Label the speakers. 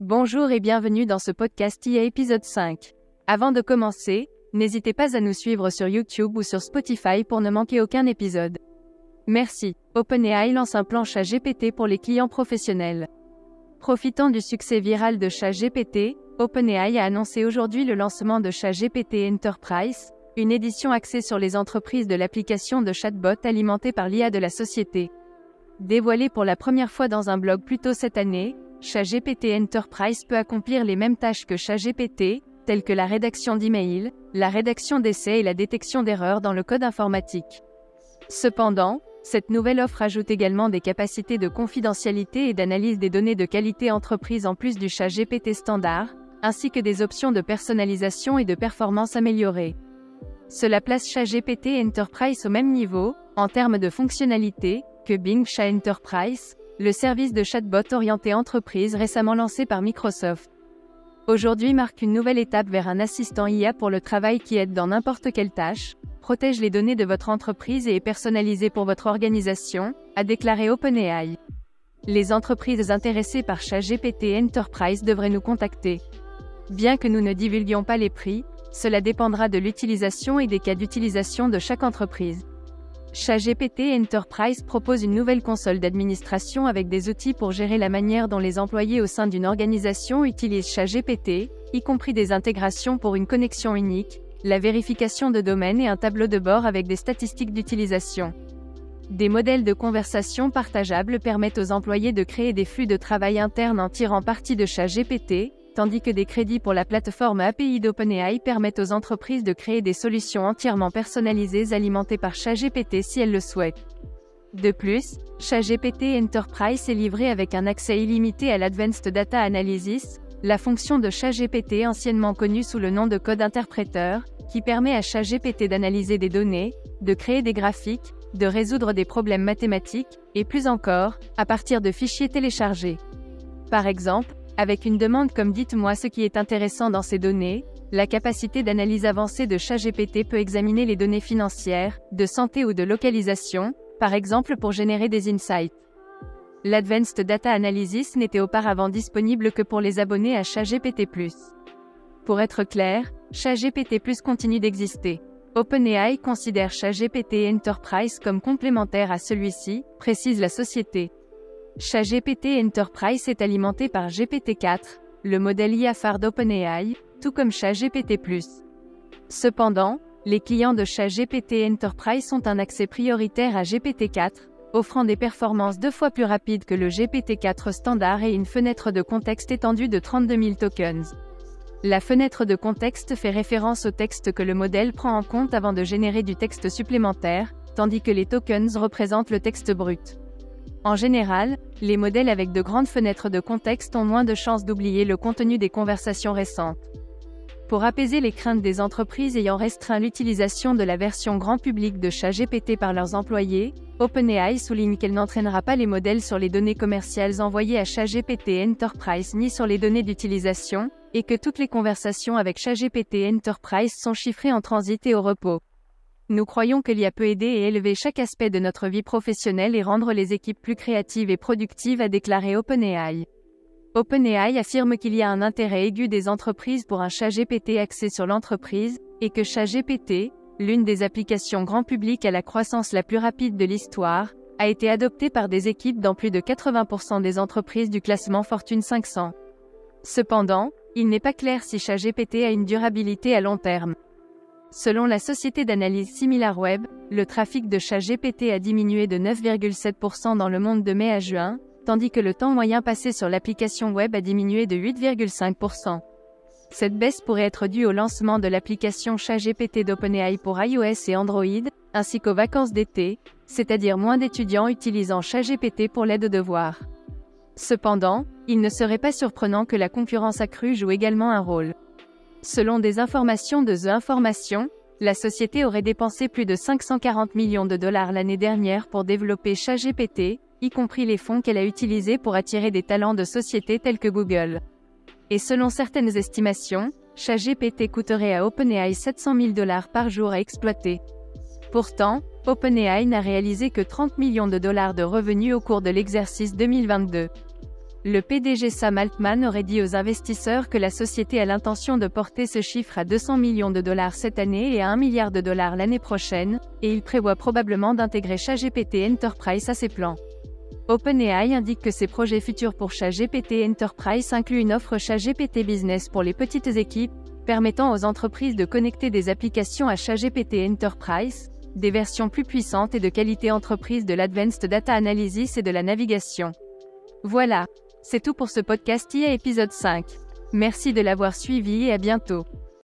Speaker 1: Bonjour et bienvenue dans ce podcast IA épisode 5. Avant de commencer, n'hésitez pas à nous suivre sur YouTube ou sur Spotify pour ne manquer aucun épisode. Merci. OpenAI lance un plan ChatGPT pour les clients professionnels. Profitant du succès viral de ChatGPT, OpenAI a annoncé aujourd'hui le lancement de ChatGPT Enterprise, une édition axée sur les entreprises de l'application de chatbot alimentée par l'IA de la société. Dévoilé pour la première fois dans un blog plus tôt cette année, ChatGPT Enterprise peut accomplir les mêmes tâches que ChatGPT, telles que la rédaction d'emails, la rédaction d'essais et la détection d'erreurs dans le code informatique. Cependant, cette nouvelle offre ajoute également des capacités de confidentialité et d'analyse des données de qualité entreprise en plus du ChatGPT standard, ainsi que des options de personnalisation et de performance améliorées. Cela place ChatGPT Enterprise au même niveau, en termes de fonctionnalité, que Bing Chat Enterprise, le service de chatbot orienté entreprise récemment lancé par Microsoft. Aujourd'hui marque une nouvelle étape vers un assistant IA pour le travail qui aide dans n'importe quelle tâche, protège les données de votre entreprise et est personnalisé pour votre organisation, a déclaré OpenAI. Les entreprises intéressées par ChatGPT Enterprise devraient nous contacter. Bien que nous ne divulguions pas les prix, cela dépendra de l'utilisation et des cas d'utilisation de chaque entreprise. ChatGPT Enterprise propose une nouvelle console d'administration avec des outils pour gérer la manière dont les employés au sein d'une organisation utilisent ChatGPT, y compris des intégrations pour une connexion unique, la vérification de domaine et un tableau de bord avec des statistiques d'utilisation. Des modèles de conversation partageables permettent aux employés de créer des flux de travail internes en tirant parti de ChatGPT, tandis que des crédits pour la plateforme API d'OpenAI permettent aux entreprises de créer des solutions entièrement personnalisées alimentées par ChatGPT si elles le souhaitent. De plus, ChatGPT Enterprise est livré avec un accès illimité à l'Advanced Data Analysis, la fonction de ChatGPT anciennement connue sous le nom de code interpréteur, qui permet à ChatGPT d'analyser des données, de créer des graphiques, de résoudre des problèmes mathématiques, et plus encore, à partir de fichiers téléchargés. Par exemple, avec une demande comme « Dites-moi ce qui est intéressant dans ces données », la capacité d'analyse avancée de ChatGPT peut examiner les données financières, de santé ou de localisation, par exemple pour générer des insights. L'Advanced Data Analysis n'était auparavant disponible que pour les abonnés à ChatGPT+. Pour être clair, ChatGPT+ continue d'exister. OpenAI considère ChatGPT Enterprise comme complémentaire à celui-ci, précise la société. ChatGPT Enterprise est alimenté par GPT-4, le modèle IA phare d'OpenAI, tout comme ChatGPT+. Cependant, les clients de ChatGPT Enterprise ont un accès prioritaire à GPT-4, offrant des performances 2 fois plus rapides que le GPT-4 standard et une fenêtre de contexte étendue de 32 000 tokens. La fenêtre de contexte fait référence au texte que le modèle prend en compte avant de générer du texte supplémentaire, tandis que les tokens représentent le texte brut. En général, les modèles avec de grandes fenêtres de contexte ont moins de chances d'oublier le contenu des conversations récentes. Pour apaiser les craintes des entreprises ayant restreint l'utilisation de la version grand public de ChatGPT par leurs employés, OpenAI souligne qu'elle n'entraînera pas les modèles sur les données commerciales envoyées à ChatGPT Enterprise ni sur les données d'utilisation, et que toutes les conversations avec ChatGPT Enterprise sont chiffrées en transit et au repos. Nous croyons que l'IA peut aider et élever chaque aspect de notre vie professionnelle et rendre les équipes plus créatives et productives, a déclaré OpenAI. OpenAI affirme qu'il y a un intérêt aigu des entreprises pour un ChatGPT axé sur l'entreprise, et que ChatGPT, l'une des applications grand public à la croissance la plus rapide de l'histoire, a été adoptée par des équipes dans plus de 80% des entreprises du classement Fortune 500. Cependant, il n'est pas clair si ChatGPT a une durabilité à long terme. Selon la société d'analyse SimilarWeb, le trafic de ChatGPT a diminué de 9,7% dans le monde de mai à juin, tandis que le temps moyen passé sur l'application web a diminué de 8,5%. Cette baisse pourrait être due au lancement de l'application ChatGPT d'OpenAI pour iOS et Android, ainsi qu'aux vacances d'été, c'est-à-dire moins d'étudiants utilisant ChatGPT pour l'aide aux devoirs. Cependant, il ne serait pas surprenant que la concurrence accrue joue également un rôle. Selon des informations de The Information, la société aurait dépensé plus de 540 millions de dollars l'année dernière pour développer ChatGPT, y compris les fonds qu'elle a utilisés pour attirer des talents de sociétés telles que Google. Et selon certaines estimations, ChatGPT coûterait à OpenAI 700 000 dollars par jour à exploiter. Pourtant, OpenAI n'a réalisé que 30 millions de dollars de revenus au cours de l'exercice 2022. Le PDG Sam Altman aurait dit aux investisseurs que la société a l'intention de porter ce chiffre à 200 millions de dollars cette année et à 1 milliard de dollars l'année prochaine, et il prévoit probablement d'intégrer ChatGPT Enterprise à ses plans. OpenAI indique que ses projets futurs pour ChatGPT Enterprise incluent une offre ChatGPT Business pour les petites équipes, permettant aux entreprises de connecter des applications à ChatGPT Enterprise, des versions plus puissantes et de qualité entreprise de l'Advanced Data Analysis et de la navigation. Voilà, c'est tout pour ce podcast IA épisode 5. Merci de l'avoir suivi et à bientôt.